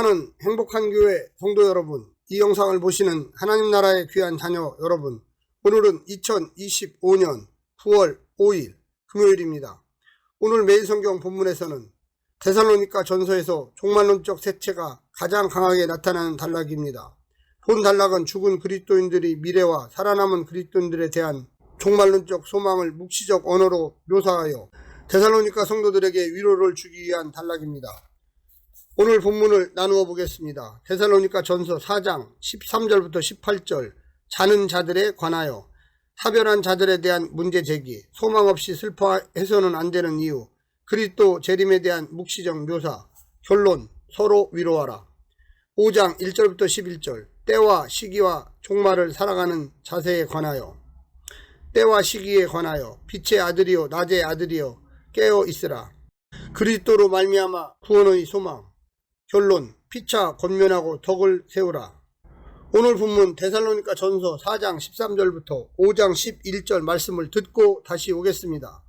사랑하는 행복한 교회 성도 여러분, 이 영상을 보시는 하나님 나라의 귀한 자녀 여러분, 오늘은 2025년 9월 5일 금요일입니다. 오늘 매일 성경 본문에서는 데살로니가 전서에서 종말론적 색채가 가장 강하게 나타나는 단락입니다. 본 단락은 죽은 그리스도인들이 미래와 살아남은 그리스도인들에 대한 종말론적 소망을 묵시적 언어로 묘사하여 데살로니가 성도들에게 위로를 주기 위한 단락입니다. 오늘 본문을 나누어 보겠습니다. 데살로니가 전서 4장 13절부터 18절, 자는 자들에 관하여, 사별한 자들에 대한 문제 제기, 소망 없이 슬퍼해서는 안 되는 이유, 그리스도 재림에 대한 묵시적 묘사, 결론, 서로 위로하라. 5장 1절부터 11절, 때와 시기와 종말을 살아가는 자세에 관하여, 때와 시기에 관하여, 빛의 아들이요 낮의 아들이요 깨어 있으라. 그리스도로 말미암아 구원의 소망, 결론, 피차 권면하고 덕을 세우라. 오늘 본문 데살로니가 전서 4장 13절부터 5장 11절 말씀을 듣고 다시 오겠습니다.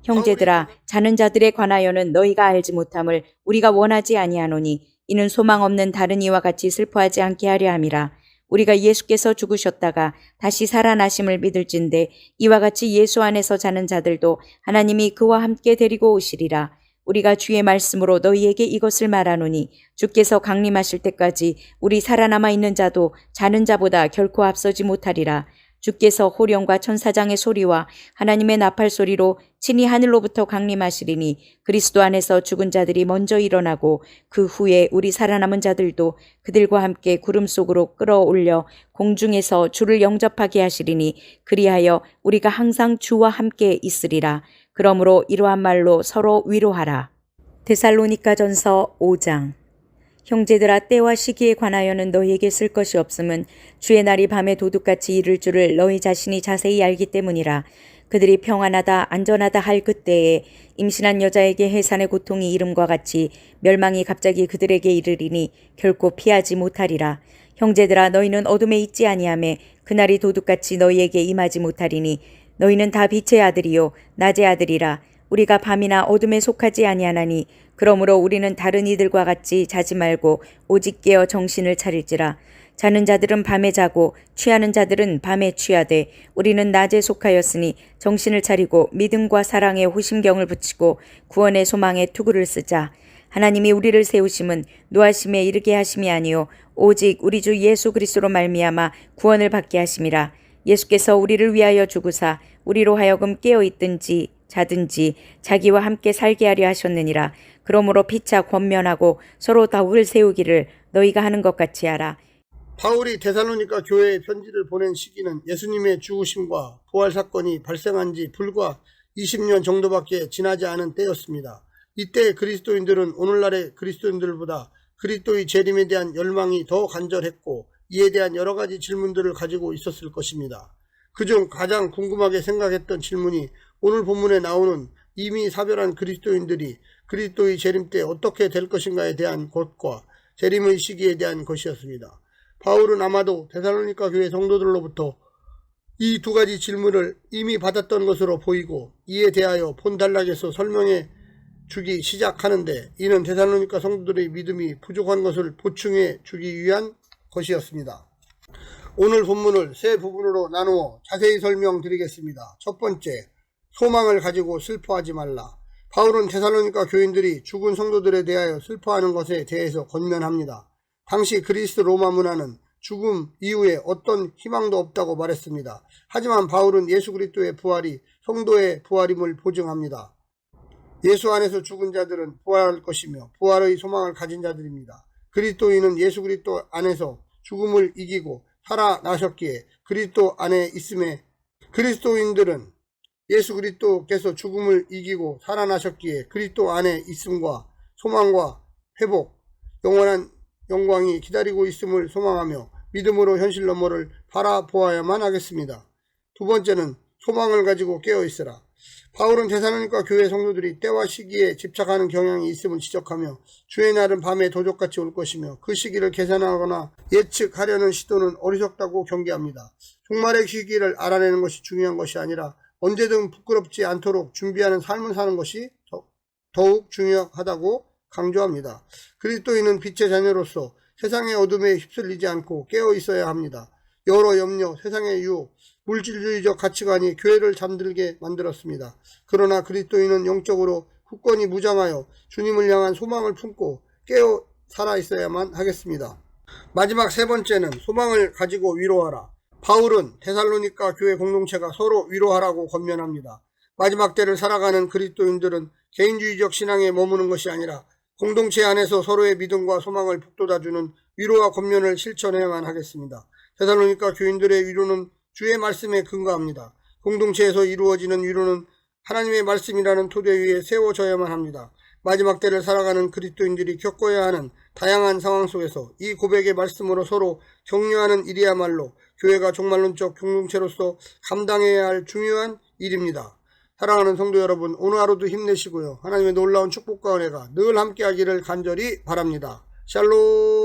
형제들아, 자는 자들에 관하여는 너희가 알지 못함을 우리가 원하지 아니하노니 이는 소망 없는 다른 이와 같이 슬퍼하지 않게 하려 함이라. 우리가 예수께서 죽으셨다가 다시 살아나심을 믿을진대 이와 같이 예수 안에서 자는 자들도 하나님이 그와 함께 데리고 오시리라. 우리가 주의 말씀으로 너희에게 이것을 말하노니 주께서 강림하실 때까지 우리 살아남아 있는 자도 자는 자보다 결코 앞서지 못하리라. 주께서 호령과 천사장의 소리와 하나님의 나팔 소리로 친히 하늘로부터 강림하시리니 그리스도 안에서 죽은 자들이 먼저 일어나고 그 후에 우리 살아남은 자들도 그들과 함께 구름 속으로 끌어올려 공중에서 주를 영접하게 하시리니 그리하여 우리가 항상 주와 함께 있으리라. 그러므로 이러한 말로 서로 위로하라. 데살로니가 전서 5장. 형제들아, 때와 시기에 관하여는 너희에게 쓸 것이 없음은 주의 날이 밤에 도둑같이 이를 줄을 너희 자신이 자세히 알기 때문이라. 그들이 평안하다 안전하다 할 그때에 임신한 여자에게 해산의 고통이 이름과 같이 멸망이 갑자기 그들에게 이르리니 결코 피하지 못하리라. 형제들아, 너희는 어둠에 있지 아니하매 그날이 도둑같이 너희에게 임하지 못하리니 너희는 다 빛의 아들이요 낮의 아들이라. 우리가 밤이나 어둠에 속하지 아니하나니 그러므로 우리는 다른 이들과 같이 자지 말고 오직 깨어 정신을 차릴지라. 자는 자들은 밤에 자고 취하는 자들은 밤에 취하되 우리는 낮에 속하였으니 정신을 차리고 믿음과 사랑에 호심경을 붙이고 구원의 소망에 투구를 쓰자. 하나님이 우리를 세우심은 노하심에 이르게 하심이 아니요 오직 우리 주 예수 그리스도로 말미암아 구원을 받게 하심이라. 예수께서 우리를 위하여 죽으사 우리로 하여금 깨어있든지 자든지 자기와 함께 살게 하려 하셨느니라. 그러므로 피차 권면하고 서로 덕을 세우기를 너희가 하는 것 같이 하라. 바울이 데살로니가 교회에 편지를 보낸 시기는 예수님의 죽으심과 부활 사건이 발생한 지 불과 20년 정도밖에 지나지 않은 때였습니다. 이때 그리스도인들은 오늘날의 그리스도인들보다 그리스도의 재림에 대한 열망이 더 간절했고 이에 대한 여러 가지 질문들을 가지고 있었을 것입니다. 그중 가장 궁금하게 생각했던 질문이 오늘 본문에 나오는 이미 사별한 그리스도인들이 그리스도의 재림 때 어떻게 될 것인가에 대한 것과 재림의 시기에 대한 것이었습니다. 바울은 아마도 데살로니가 교회 성도들로부터 이 두 가지 질문을 이미 받았던 것으로 보이고 이에 대하여 본 단락에서 설명해 주기 시작하는데 이는 데살로니가 성도들의 믿음이 부족한 것을 보충해 주기 위한 것이었습니다. 오늘 본문을 세 부분으로 나누어 자세히 설명드리겠습니다. 첫 번째, 소망을 가지고 슬퍼하지 말라. 바울은 데살로니가 교인들이 죽은 성도들에 대하여 슬퍼하는 것에 대해서 권면합니다. 당시 그리스 로마 문화는 죽음 이후에 어떤 희망도 없다고 말했습니다. 하지만 바울은 예수 그리스도의 부활이 성도의 부활임을 보증합니다. 예수 안에서 죽은 자들은 부활할 것이며 부활의 소망을 가진 자들입니다. 그리스도인은 예수 그리스도 안에서 죽음을 이기고 살아나셨기에 그리스도 안에 있음에 그리스도인들은 예수 그리스도께서 죽음을 이기고 살아나셨기에 그리스도 안에 있음과 소망과 회복, 영원한 영광이 기다리고 있음을 소망하며 믿음으로 현실 너머를 바라보아야만 하겠습니다. 두 번째는 소망을 가지고 깨어있으라. 바울은 데살로니가 교회 성도들이 때와 시기에 집착하는 경향이 있음을 지적하며 주의 날은 밤에 도적같이 올 것이며 그 시기를 계산하거나 예측하려는 시도는 어리석다고 경계합니다. 종말의 시기를 알아내는 것이 중요한 것이 아니라 언제든 부끄럽지 않도록 준비하는 삶을 사는 것이 더욱 중요하다고 강조합니다. 그리스도인은 빛의 자녀로서 세상의 어둠에 휩쓸리지 않고 깨어 있어야 합니다. 여러 염려, 세상의 유혹, 물질주의적 가치관이 교회를 잠들게 만들었습니다. 그러나 그리스도인은 영적으로 굳건히 무장하여 주님을 향한 소망을 품고 깨어 살아 있어야만 하겠습니다. 마지막 세 번째는 소망을 가지고 위로하라. 바울은 데살로니가 교회 공동체가 서로 위로하라고 권면합니다. 마지막 때를 살아가는 그리스도인들은 개인주의적 신앙에 머무는 것이 아니라 공동체 안에서 서로의 믿음과 소망을 북돋아주는 위로와 권면을 실천해야만 하겠습니다. 데살로니가 교인들의 위로는 주의 말씀에 근거합니다. 공동체에서 이루어지는 위로는 하나님의 말씀이라는 토대 위에 세워져야만 합니다. 마지막 때를 살아가는 그리스도인들이 겪어야 하는 다양한 상황 속에서 이 고백의 말씀으로 서로 격려하는 일이야말로 교회가 종말론적 공동체로서 감당해야 할 중요한 일입니다. 사랑하는 성도 여러분, 오늘 하루도 힘내시고요. 하나님의 놀라운 축복과 은혜가 늘 함께하기를 간절히 바랍니다. 샬롬.